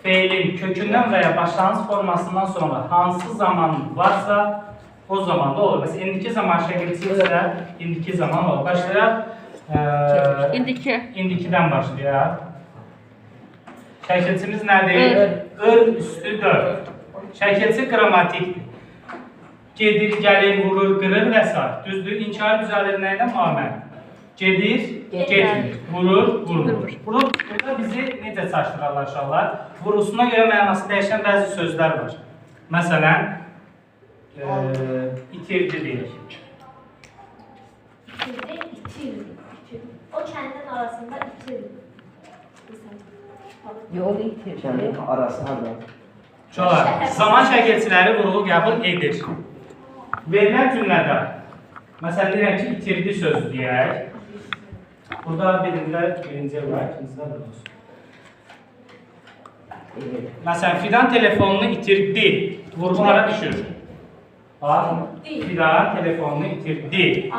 Feilin kökünden veya başlangıç formasından sonra hansı zaman varsa o zaman da olur. Mesela indiki zaman şekilsi ise indiki zaman olur. Başlayaq. İndikiden başlayaq. Şəkilçimiz nədir? Ir üstü 4. Şəkilçi qrammatikdir. Gedir, gəlir, vurur, qırır və s. Düzdür. İnkar düzəlir nə ilə? Amən. Gedir, getmir. Vurur, vurmur. Burada bizi necə çaşdırarlar uşaqlar? Vurusuna görə mənası dəyişən bəzi sözlər var. Məsələn, itirdi deyirik. İtirdi. O kəndin arasında itirdi. Yolu itir. Kəndin arasına da. Uşaqlar, zaman şəkilçiləri vurğu qəbul edir. Verilən cümlədə, məsələn, deyirəm ki, itirdi sözü deyək. Burada birinci var, ikincilər burada olsun. Məsələn, Fidan telefonunu itirdi. Vurğu hara düşür? Fidan telefonunu itirdi.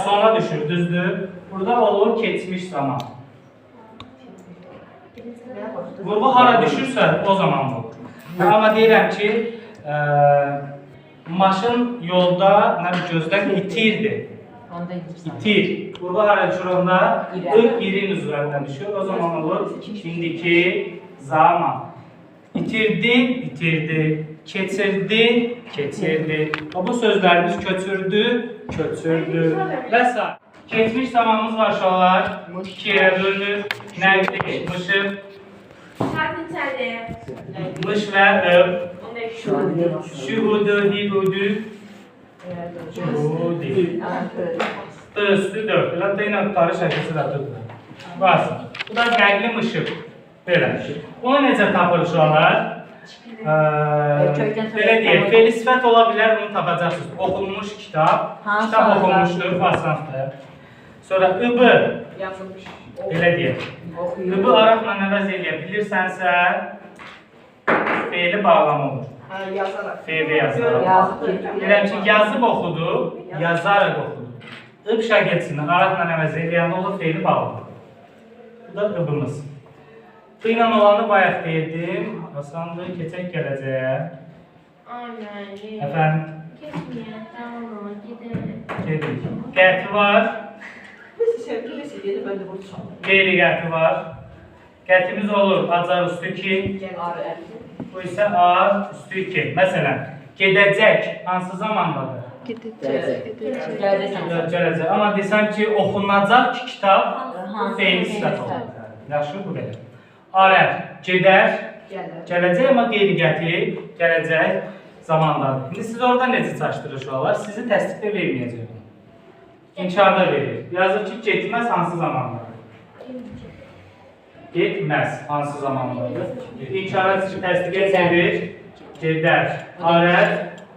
Sona düşür, düzdür. Burada olur keçmiş zaman. Vurğu hara düşürsə o zaman olur. Amma deyirəm ki, maşın yolda gözdən itirdi. İtir. Vurğu hara düşür onda? İrin üzərindən düşür. O zaman olur indiki zaman. İtirdi, itirdi. Keçirdi, keçirdi. Bu sözlərimiz köçürdü, köçürdü və s. Keçmiş zamanımız var uşaqlar. İki yerə bölünür. Nəqli, mışıb, mış və öb. Şuhudu, hibudu. Şuhudi. Üstü 4. Hatta yine tutarı şəkilsi də durdur. Basın. Bu da nəqli, mışıb. Belə. Bunu necə tapır uşaqlar? Belə deyək, fe'li sifət ola bilər, bunu tapacaqsınız. Oxunmuş kitab, kitab oxunmuşdur, fasandır. Sonra ıbı, belə deyək, ıbı araqla əvəz eləyə bilirsənsə, fe'li bağlama olur. Fe'li yazaraq. Deyirəm ki, yazıb oxudu, yazaraq oxudu. Ib şəkilçini araqla əvəz eləyəndə olur, fe'li bağlama. Bu da ıbımız. Bu ilə olanı bayaq deyirdim. Asandır, keçək gələcəyə. Efendim? Getməyək, tamam, gedək. Gedik. Qəti var. Qeyri-qəti var. Qətimiz olur, acar üstü 2. Bu isə ar üstü 2. Məsələn, gedəcək hansı zamandadır? Gələcək. Amma desəm ki, oxunacaq ki, kitab fe'li sifət olur. Yaxşı, bu qədər. Arər, gedər, gələcək, amma qeyri-qəti, gələcək zamandadır. İndi siz orada necə çaşdırır uşaqlar? Sizi təsdiqdə verməyəcək. İnkarda verir. Yazır ki, getməz hansı zamandadır? Getməz hansı zamandadır? İnkara təsdiqə çevir, gedər. Arər,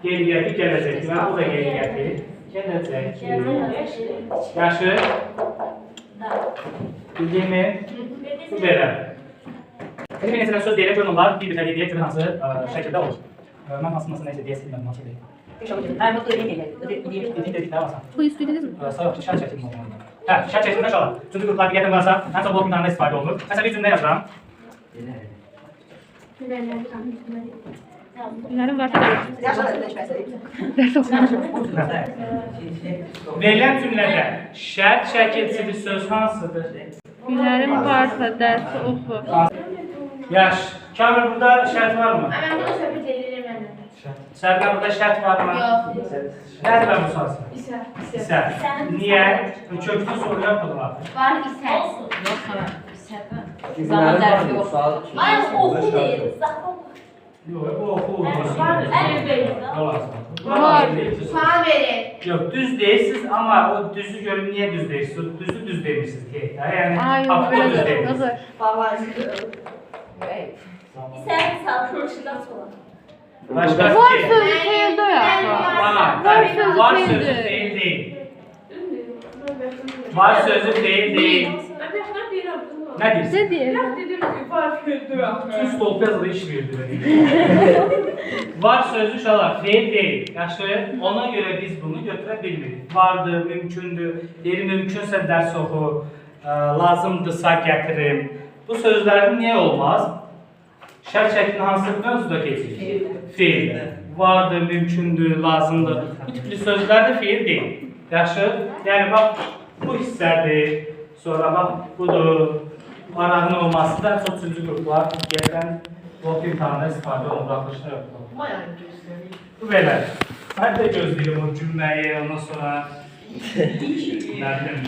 qeyri-qəti, gələcək. Deməli, bu da qeyri-qəti. Gələcək. Yaşı? Bildiyimi? Bu belə. Bir neçədən söz deyirək, görün onlar bir-bir təqid edək, görün hansı şəkildə olur. Mən hansını neysə deyəsə bilmədim, hansı deyək. Bu istədiniz mi? Sağ yox, şərt çəkilmə olmalı. Hə, şərt çəkilmə şala. Çünki qurtlar diqqətin varsa, ən çox blok imtahanında istifadə olunur. Məsələn, bir cümlə yazıram. Günlərin varsa Verilən cümlədə şərt şəkilçili söz hansıdır? Günlərin varsa dərsi oxu. Yaş. Kamil, burada şərt var mı? Mən bunu söhbət edirəm məndən. Sərqə, burada şərt var mı? Yox. Nədir mən bu sırası? İsə. Niyə? Köklü soru yapılır. Var isə. Zaman zərfi yox. Ay, oxu deyil. Yox, bu oxu olmaz. Əlif verir. Var. Sual verir. Yox, düz deyirsiniz, amma o düzü görün, niyə düz deyirsiniz? Düzü düz deyirsiniz ki. Yəni, haqlı düz deyirsiniz. İsə misal kurşuda sola. Başqa Var fikir. sözü feildə ya. Var sözü feil deyil. Var sözü feil deyil. Nə deyirsin? Ne deyir? Tüm stolpa yazılı iş verdi. Var sözü uşaqlar, feil deyil. Yaxşı, ona görə biz bunu götürə bilmirik. Vardır, mümkündür, deyir mümkünsə dərs oxu, lazımdırsa gətirim. Bu sözlərin niyə olmaz? Şərt şəklinin hansı mövzuda keçir? Fiil. Vardır, mümkündür, lazımdır. Bu tipli sözlər də fiil deyil. Yaxşı? Yəni, bax, bu hissədir. Sonra bax, budur. Arağın olması da çox üçüncü qruplar. Gələn, bu imtihanda istifadə olunur, baxışlar yoxdur. Bu belə. Mən də gözləyirəm o cümləyi, ondan sonra... Nə bilim,